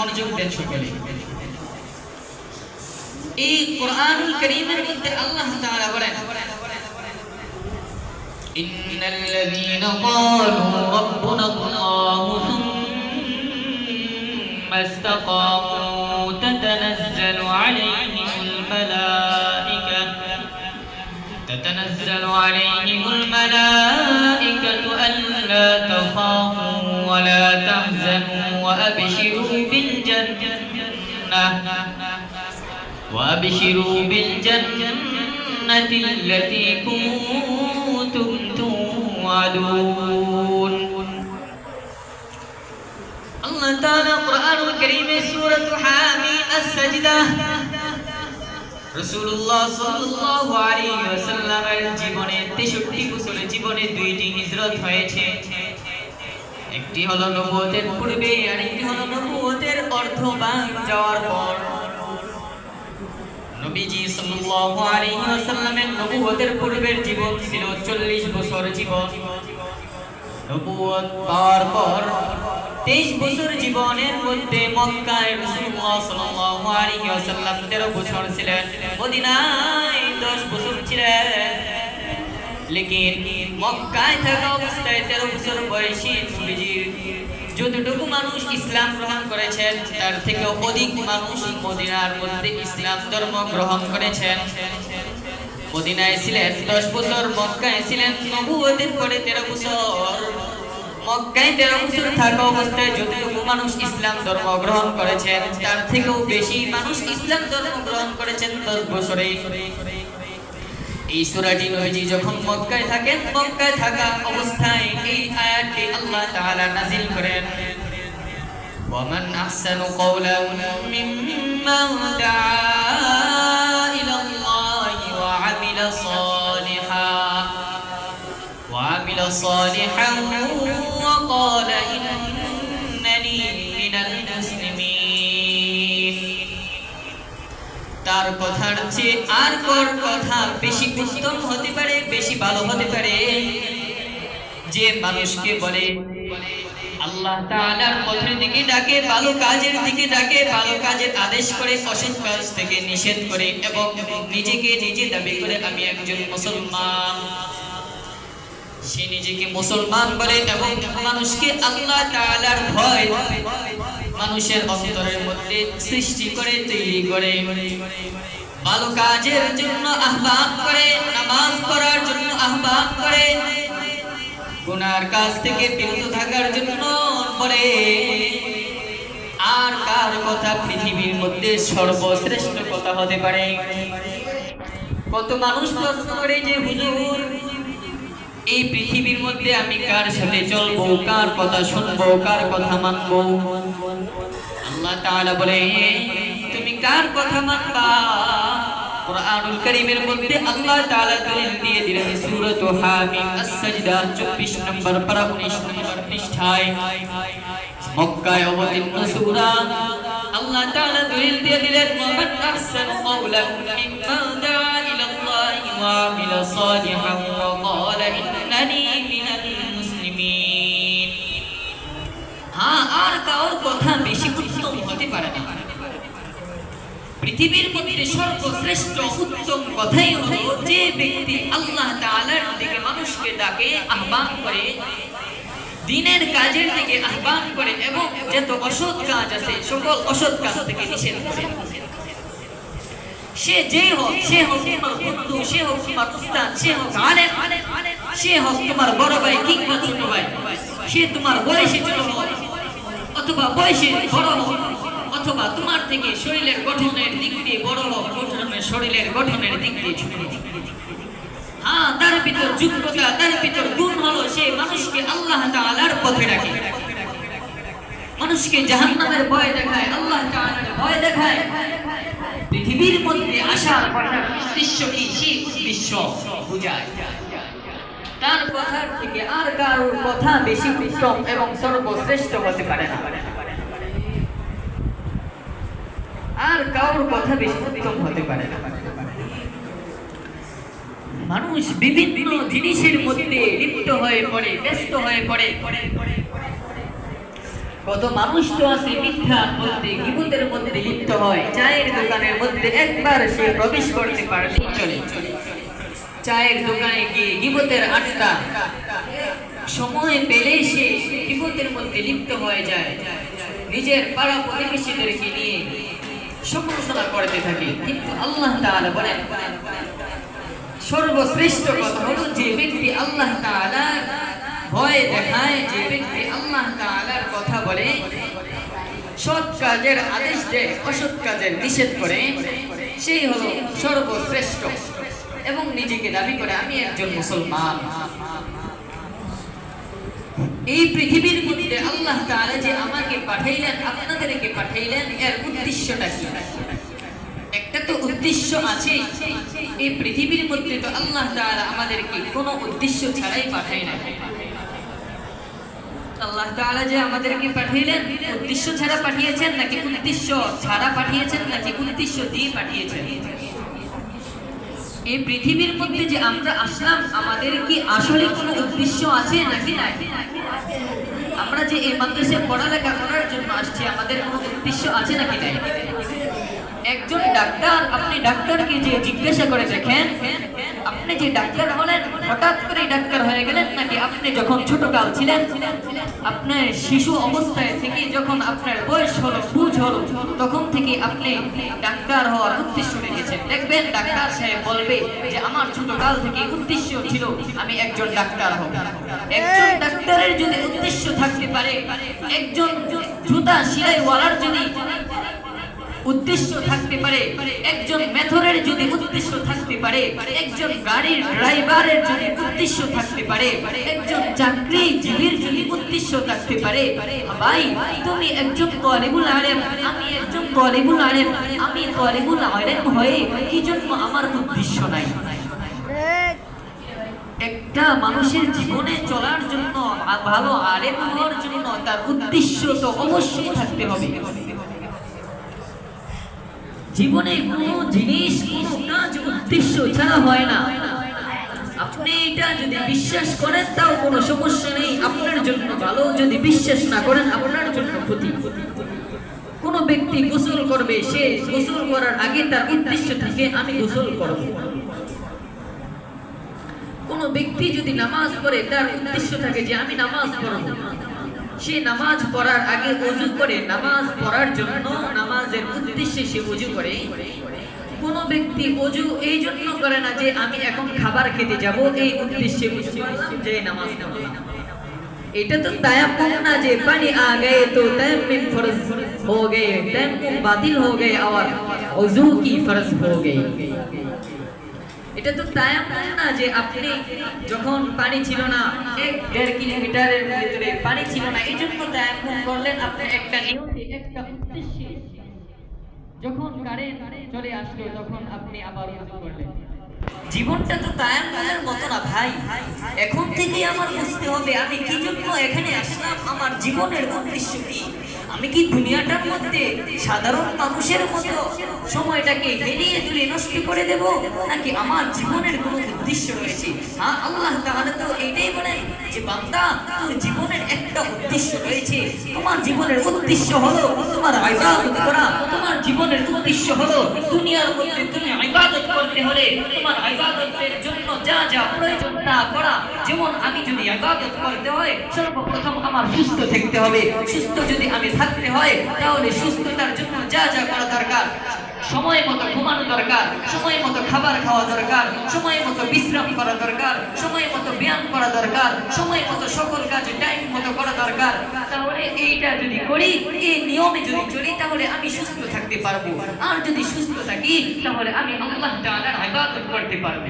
মনোযোগ দেন সকলে। এই কোরআনুল কারীমের মধ্যে আল্লাহ তাআলা বলেন, ইন্নাল্লাযীনা ক্বালু রাব্বুনাল্লাহু সুম্মা ইসতাকামু তাতানাজ্জালু আলাইহিমুল মালাঈকাতু আল্লা তাখাফু ওয়া লা তাহজানু ওয়া আবশিরু বিল জান্নাতি আল্লাতী কুনতুম তুআদুন। আল্লাহ তাআলা কোরআনুল কারীমে সূরাতুল হামিম আস-সাজদা রাসূলুল্লাহ সাল্লাল্লাহু আলাইহি ওয়াসাল্লামের জীবনে 63 বছরের জীবনে দুইটি হিজরত হয়েছে। একটি হলো নবুয়তের পূর্বে আর একটি হলো নবুয়তের অর্ধভাগ যাওয়ার পর। নবীজি সাল্লাল্লাহু আলাইহি ওয়াসাল্লামের নবুয়তের পূর্বের জীবন ছিল 40 বছর জীবন। নবুয়ত পাওয়ার পর 23 বছর জীবনের মধ্যে মক্কায় রাসূলুল্লাহ সাল্লাল্লাহু আলাইহি ওয়াসাল্লাম 13 বছর ছিলেন, মদিনায় 10 বছর ছিলেন। লেকিন মক্কায় থাকা অবস্থায় 13 বছর বয়সী নবীজির যতটুকু মানুষ ইসলাম গ্রহণ করেছেন তার থেকে অধিক মানুষ মদিনার মধ্যে ইসলাম ধর্ম গ্রহণ করেছেন। মদিনায় ছিলেন 10 বছর, মক্কায় ছিলেন নবুয়তের পরে 13 বছর। মক্কায় 13 বছর থাকা অবস্থায় যতটুকু মানুষ ইসলাম ধর্ম গ্রহণ করেছেন তার থেকেও বেশি মানুষ ইসলাম ধর্ম গ্রহণ করেছেন 10 বছরে। এই সূরাটি নবীজি যখন মক্কায় থাকেন, মক্কায় থাকা অবস্থায় এই আয়াতটি আল্লাহ তাআলা নাযিল করেন, ওয়ামান আহসানু কাওলান মিম্মান দাআ ইলাল্লাহি ওয়া আমিলা সালিহান ওয়া ক্বালা ইন্নানি মিনাল মুসলিমিন। তার কথার চেয়ে আর কোন কথা বেশি উত্তম হতে পারে, বেশি ভালো হতে পারে যে মানুষকে বলে আল্লাহ তাআলার পথের দিকে ডাকে, ভালো কাজের দিকে ডাকে, ভালো কাজের আদেশ করে, অসৎ কাজ থেকে নিষেধ করে এবং নিজেকে নিজে দাবি করে আমি একজন মুসলমান। সে নিজেকে মুসলমান বলে এবং মানুষকে আল্লাহ তাআলার ভয় মানুষের অন্তরের মধ্যে সৃষ্টি করে, তৈরি করে, ভালো কাজের জন্য আহ্বান করে, নামাজ পড়ার জন্য আহ্বান করে, গুনার কাজ থেকে বিরত থাকার জন্য বলে। আর কার কথা পৃথিবীর মধ্যে সর্বশ্রেষ্ঠ কথা হতে পারে? কত মানুষ প্রশ্ন করে যে হুজুর এই পৃথিবীর মধ্যে আমি কার সাথে চলবো, কার কথা শুনবো, কার কথা মানবো? আল্লাহ তাআলা বলে তুমি কার কথা মানবা? কোরআনুল কারীমের মধ্যে আল্লাহ তাআলা দলিল দিয়ে দিলেন সূরাতুল হামিম আস-সাজদা 24 নম্বর পারা 19 নম্বর পৃষ্ঠায়, মক্কায় অবতীর্ণ সূরা। আল্লাহ তাআলা দলিল দিয়ে দিলেন ওয়ামান আহসানু কাওলান মিম্মান দাআ ইলাল্লাহি ওয়া আমিলা সালিহান ওয়া ক্বালা ইন্নানি মিনাল মুসলিমিন। হ্যাঁ, আর কারোর কথা বেশি উত্তম হতে পারে না। পৃথিবীর মধ্যে সর্বশ্রেষ্ঠ উত্তম কথাই হলো যে ব্যক্তি আল্লাহ তাআলার দিকে মানুষকে ডাকে, আহ্বান করে, দ্বীনের কাজের দিকে আহ্বান করে এবং যত অসৎ কাজ আছে সকল অসৎ কাজ থেকে নিষেধ করে। সে যে হোক, সে হোক তোমার বন্ধু, সে হোক তোমার উস্তাদ, সে হোক আলেম, সে হোক তোমার বড় ভাই কিংবা ছোট ভাই, সে তোমার বয়সে ছোট হোক অথবা বয়সে বড় হোক, অথবা তোমার থেকে শরীরের গঠনের দিক দিয়ে বড় হোক, শরীরের গঠনের দিক দিয়ে ছোট হোক, হ্যাঁ, তার ভিতর যোগ্যতা, তার ভিতর গুণ হলো সে মানুষকে আল্লাহ তাআলার পথে ডাকে, মানুষকে জাহান্নামের ভয় দেখায়, আল্লাহ তাআলার ভয় দেখায়। পৃথিবীর মধ্যে আসার উদ্দেশ্য কি? সেই উদ্দেশ্য বুঝায়। তার কথার থেকে আর কারোর কথা বেশি উত্তম এবং সর্বশ্রেষ্ঠ হতে পারে না। আর কারোর কথা বেশি উত্তম হতে পারে না। মানুষ বিভিন্ন জিনিসের মধ্যে লিপ্ত হয়ে পড়ে, ব্যস্ত হয়ে পড়ে। কত মানুষ তো আছে মিথ্যা বলতে গীবতের মধ্যে লিপ্ত হয়। চায়ের দোকানের মধ্যে একবার সে প্রবেশ করতে পারলেই চলে, চায়ের দোকানে গিয়ে গীবতের আড্ডা সময় পেলে সে গীবতের মধ্যে লিপ্ত হয়ে যায়, নিজের পাড়া প্রতিবেশীদেরকে নিয়ে সমালোচনা করতে থাকে। কিন্তু আল্লাহ তাআলা বলেন সর্বশ্রেষ্ঠ কথা হলো যে ব্যক্তি আল্লাহ তাআলা ভয় দেখায়, যে ব্যক্তি আল্লাহ তাআলার কথা বলে, সৎ কাজের আদেশ দেয়, অসৎ কাজের নিষেধ করে, সেই হলো সর্বশ্রেষ্ঠ এবং নিজেকে দাবি করে আমি একজন মুসলমান। এই পৃথিবীর মধ্যে আল্লাহ তাআলা যে আমাকে পাঠাইলেন, আপনাদেরকে পাঠাইলেন, এর উদ্দেশ্যটা কি? একটা তো উদ্দেশ্য আছে। এই পৃথিবীর মধ্যে তো আল্লাহ তাআলা আমাদেরকে কোনো উদ্দেশ্য ছাড়াই পাঠায় না। আল্লাহ তাআলা যে আমাদেরকে পাঠাইলেন উদ্দেশ্য ছাড়া পাঠিয়েছেন নাকি উদ্দেশ্য ছাড়া পাঠিয়েছেন নাকি উদ্দেশ্য দিয়ে পাঠিয়েছেন? এই পৃথিবীর মধ্যে যে আমরা আসলাম আমাদের কি আসলে কোনো উদ্দেশ্য আছে নাকি নাই? আমরা যে এই মাদ্রাসায় পড়ালেখা করার জন্য আসছি আমাদের কোনো উদ্দেশ্য আছে নাকি নাই? একজন ডাক্তার, আপনি ডাক্তারকে যে জিজ্ঞাসা করে দেখেন আপনি যে ডাক্তার হলেন হঠাৎ করে ডাক্তার হয়ে গেলেন নাকি আপনি যখন ছোটকাল ছিলেন, আপনার শিশু অবস্থায় থেকে যখন আপনার বয়স হলো, বুঝ হলো, তখন থেকে আপনি ডাক্তার হওয়ার উদ্দেশ্য রেখেছেন? দেখবেন ডাক্তার সাহেব বলবে যে আমার ছোটকাল থেকে উদ্দেশ্য ছিল আমি একজন ডাক্তার হব। একজন ডাক্তারের যদি উদ্দেশ্য থাকতে পারে, একজন জুতা সেলাইওয়ালার যদি উদ্দেশ্য থাকতে পারে, একজন মেথরের যদি উদ্দেশ্য থাকতে পারে, একজন গাড়ির ড্রাইভারের যদি উদ্দেশ্য থাকতে পারে, একজন চাকরিজীবীর যদি উদ্দেশ্য থাকতে পারে, ভাই তুমি একজন তালিবুল আলেম, আমি একজন তালিবুল আলেম, আমি তালিবুল আলেম হয়ে কি জন্য আমার উদ্দেশ্য নাই? একটা মানুষের জীবনে চলার জন্য, ভালো আলেম হওয়ার জন্য তার উদ্দেশ্য তো অবশ্যই থাকতে হবে। জীবনে কোনো জিনিস, কোনো কাজ উদ্দেশ্য ছাড়া হয় না। আপনি এটা যদি বিশ্বাস করেন তাও কোনো সমস্যা নেই, আপনার জন্য ভালো। যদি বিশ্বাস না করেন আপনার জন্য ক্ষতি। কোন ব্যক্তি গোসল করবে, সে গোসল করার আগে তার উদ্দেশ্য থাকে আমি গোসল করব। কোন ব্যক্তি যদি নামাজ পড়ে তার উদ্দেশ্য থাকে যে আমি নামাজ পড়ব। সে নামাজ পড়ার আগে ওযু করে, নামাজ পড়ার জন্য নামাজের উদ্দেশ্যে সে ওযু করে। কোন ব্যক্তি ওযু এই জন্য করে না যে আমি এখন খাবার খেতে যাব, এই উদ্দেশ্যে ওযু করলাম যে নামাজ পড়লাম। এটা তো তায়াম্মুম না যে পানি আ গয়ে তো তায়াম্মুম ফরজ हो गए, তায়াম্মুম বাতিল हो गए और ওযু কি ফরজ हो गई। এটা তো তায়াম্মুম না যে আপনি যখন পানি ছিল না, 1-1.5 কিলোমিটারের ভিতরে পানি ছিল না, এই জন্য তায়াম্মুম করলেন। আপনি একটা নিয়তে, একটা উদ্দেশ্যে যখন কারেন্ট চলে আসলো তখন আপনি আবার ওযু করলেন। জীবনটা তো তায়াম্মুমের মতো না ভাই। এখন থেকে আমার বুঝতে হবে আমি কি জন্য এখানে আসলাম, আমার জীবনের উদ্দেশ্য কি। আমি কি দুনিয়াটার মধ্যে সাধারণ মানুষের মতো সময়টাকে হেলিয়ে তুলে নষ্ট করে দেব, নাকি আমার জীবনের কোনো উদ্দেশ্য রয়েছে? হ্যাঁ, আল্লাহ তাআলা তো এইটাই বলেন যে বান্দা তোর জীবনের একটা উদ্দেশ্য রয়েছে। তোমার জীবনের উদ্দেশ্য হলো তোমার ইবাদত করা। তোমার জীবনের উদ্দেশ্য হলো দুনিয়ার মধ্যে তুমি ইবাদত করতে হলে তোমার ইবাদতের জন্য যা যা প্রয়োজন তা করা। যেমন আমি যদি ইবাদত করতে হয় সর্বপ্রথম আমার সুস্থ থাকতে হবে। সুস্থ যদি আমি থাকতে হয় তাহলে সুস্থতার জন্য যা যা করা দরকার, সময় মতো ঘুমানো দরকার, সময় মতো খাবার খাওয়া দরকার, সময় মতো বিশ্রাম করা দরকার, সময় মতো ব্যায়াম করা দরকার, সময় মতো সকল কাজ টাইম মতো করা দরকার। তাহলে এইটা যদি করি, এই নিয়মে যদি চলি, তাহলে আমি সুস্থ থাকতে পারবো। আর যদি সুস্থ থাকি তাহলে আমি আল্লাহ তাআলার ইবাদত করতে পারবো।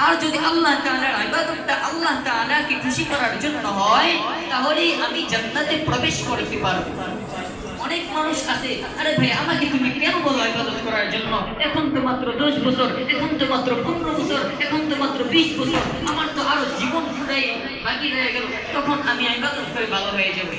আর যদি আল্লাহ তাআলার ইবাদতটা আল্লাহ তাআলাকে খুশি করার জন্য হয় তাহলে আমি জান্নাতে প্রবেশ করতে পারবো। অনেক মানুষ আছে, আরে ভাই আমাকে তুমি কেন বলো ইবাদত করার জন্য? এখন তো মাত্র 10 বছর, এখন তো মাত্র 15 বছর, এখন তো মাত্র 20 বছর, আমার তো আরো জীবন পুরাই বাকি রয়ে গেল, তখন আমি ইবাদত করে ভালো হয়ে যাব।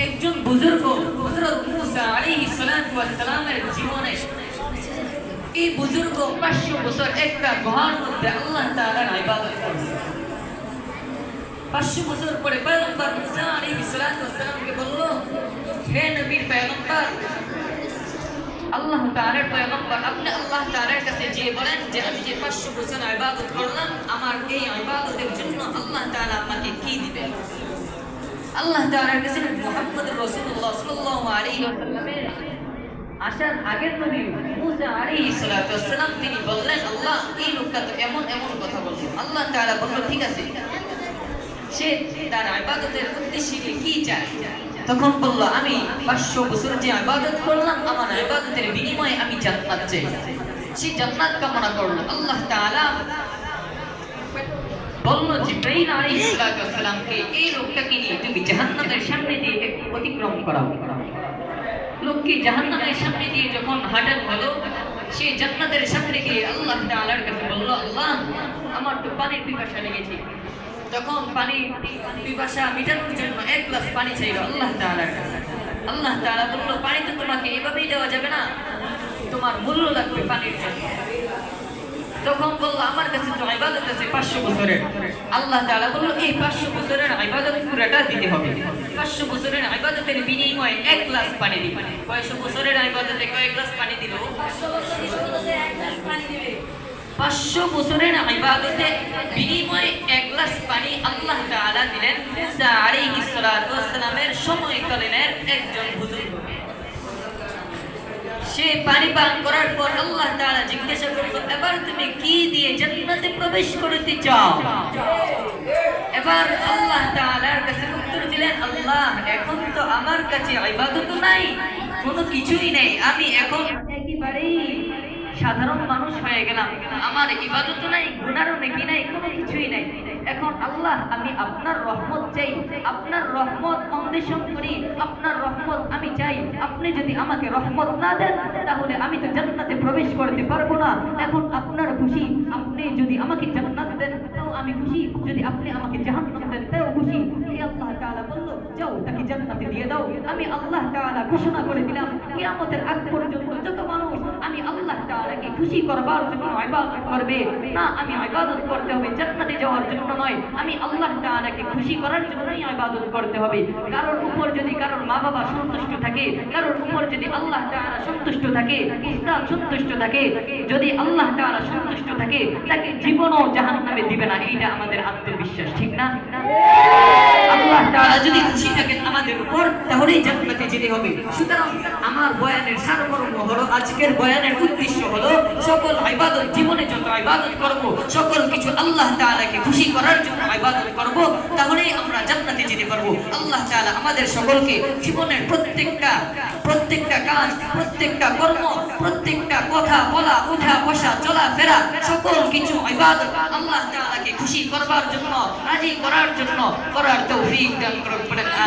একজন বুজুর্গ হযরত মুসা আলাইহিস সালাতু ওয়াস সালামের জীবনে এই বুজুর্গ 500 বছর একটা গুহার মধ্যে আল্লাহ তাআলার ইবাদত করছে। 500 বছর পরে পয়গম্বর মুসা আলাইহিস সালাতু ওয়াস সালামকে বলল, হে নবীর পয়গম্বর, আল্লাহ তাআলার পয়গম্বর, আপনি আল্লাহ তাআলার কাছে যে বলেন যে আমি যে 500 বছর ইবাদত করলাম, আমার এই ইবাদতের জন্য আল্লাহ তাআলা আমাকে কি দিবেন? আল্লাহ তাআলার কাছে মুহাম্মদুর রাসূলুল্লাহ সাল্লাল্লাহু আলাইহি ওয়াসাল্লামের আসার আগের নবী মুসা আলাইহিস সালাতু ওয়াস সালাম তিনি বললেন, আল্লাহ এই লোকটা তো এমন এমন কথা বলছে। আল্লাহ তাআলা বলল, ঠিক আছে, সে তার ইবাদতের উদ্দেশ্যে কি চায়? তখন বলল, আমি 500 বছর যে ইবাদত করলাম, আমার ইবাদতের বিনিময়ে আমি জান্নাত চাই। সে জান্নাত কামনা করলো। আল্লাহ তাআলা বলল জিবরাইল আলাইহিস সালামকে, এই লোকটাকে নিয়ে তুমি জাহান্নামের সামনে দিয়ে অতিক্রম করাও। লোককে জাহান্নামের সামনে দিয়ে যখন হাঁটানো হলো, সে জান্নাতের সামনে গিয়ে আল্লাহ তাআলার কাছে বলল, আল্লাহ আমার তো পানির পিপাসা লেগেছে। তখন পানি পিপাসা মেটানোর জন্য 1 গ্লাস পানি চাইল আল্লাহ তাআলার কাছে। আল্লাহ তাআলা বলল, পানি তো তোমাকে এভাবেই দেওয়া যাবে না, তোমার মূল্য লাগবে পানির জন্য। তখন বলল, আমার কাছে তো ইবাদত আছে 500 বছরের। আল্লাহ তাআলা বলল, এই 500 বছরের ইবাদত পুরোটা দিতে হবে। 500 বছরের ইবাদতের বিনিময়ে 1 গ্লাস পানি দিবে। 500 বছরের ইবাদতে কয় গ্লাস পানি দিল? 500 বছরের ইবাদতে 1 গ্লাস পানি দিবে। 500 বছরের ইবাদতে বিনিময়ে 1 গ্লাস পানি আল্লাহ তাআলা দিলেন মুসা আলাইহিস সালাতু ওয়াস সালামের সময়কালীনের একজন বুজুর্গ। সে পানি পান করার পর আল্লাহ তাআলা জিজ্ঞাসা করলো, এবার তুমি কি দিয়ে জান্নাতে প্রবেশ করতে চাও? এবার আল্লাহ তাআলার কাছে উত্তর দিলেন, আল্লাহ এখন তো আমার কাছে ইবাদত নাই, কোনো কিছুই নেই, আমি এখন একেবারেই সাধারণ মানুষ হয়ে গেলাম, আমার ইবাদত নাই, গুনাহও নেকি নাই, কোনো কিছুই নাই। এখন আল্লাহ আমি আপনার রহমত চাই, আপনার রহমত অন্বেষণ করি, আপনার রহমত আমি চাই। আপনি যদি আমাকে রহমত না দেন তাহলে আমি তো জান্নাতে প্রবেশ করতে পারবো না। এখন আপনার খুশি, আপনি যদি আমাকে জান্নাত দেন তাও আমি খুশি, যদি আপনি আমাকে জাহান্নাম দেন তাও খুশি। এই আল্লাহ তাআলা বলল, যাও তাকে জান্নাতে দিয়ে দাও। আমি আল্লাহ তাআলা ঘোষণা করে দিলাম, কিয়ামতের আগ পর্যন্ত যত মানুষ আমি আল্লাহ তাআলাকে খুশি করবার জন্য ইবাদত করবে না, আমি ইবাদত করতে হবে জান্নাতে যাওয়ার জন্য নয়, আমি আল্লাহ তাআলাকে খুশি করার জন্যই ইবাদত করতে হবে। কারোর উপর যদি কারোর মা বাবা সন্তুষ্ট থাকে, কারোর উপর যদি আল্লাহ তাআলা সন্তুষ্ট থাকে, উস্তাদ সন্তুষ্ট থাকে, যদি আল্লাহ তাআলা সন্তুষ্ট থাকে, তাকে জীবনও জাহান্নামে দিবে না। এইটা আমাদের আত্মবিশ্বাস, ঠিক না? আল্লাহ তাআলা যদি খুশি থাকেন আমাদের উপর, তাহলেই জান্নাতে যেতে হবে। সুতরাং আমার বয়ানের সারমর্ম হলো, আজকের বয়ানের উদ্দেশ্য হলো, সকল ইবাদত, জীবনে যত ইবাদত করব সকল কিছু আল্লাহ তাআলাকে খুশি করার জন্য ইবাদত করব, তাহলেই আমরা জান্নাতে যেতে পারবো। আল্লাহ তাআলা আমাদের সকলকে জীবনের প্রত্যেকটা কাজ, প্রত্যেকটা কর্ম, প্রত্যেকটা কথা বলা, ওঠা বসা, চলাফেরা, সকল কিছু ইবাদত আল্লাহ তাআলাকে খুশি করবার জন্য, রাজি করার জন্য করার তৌফিক দান করুন।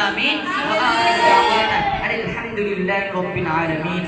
আমিন। ওয়া আখিরু দাওয়ানা আলহামদুলিল্লাহি রাব্বিল আলামিন।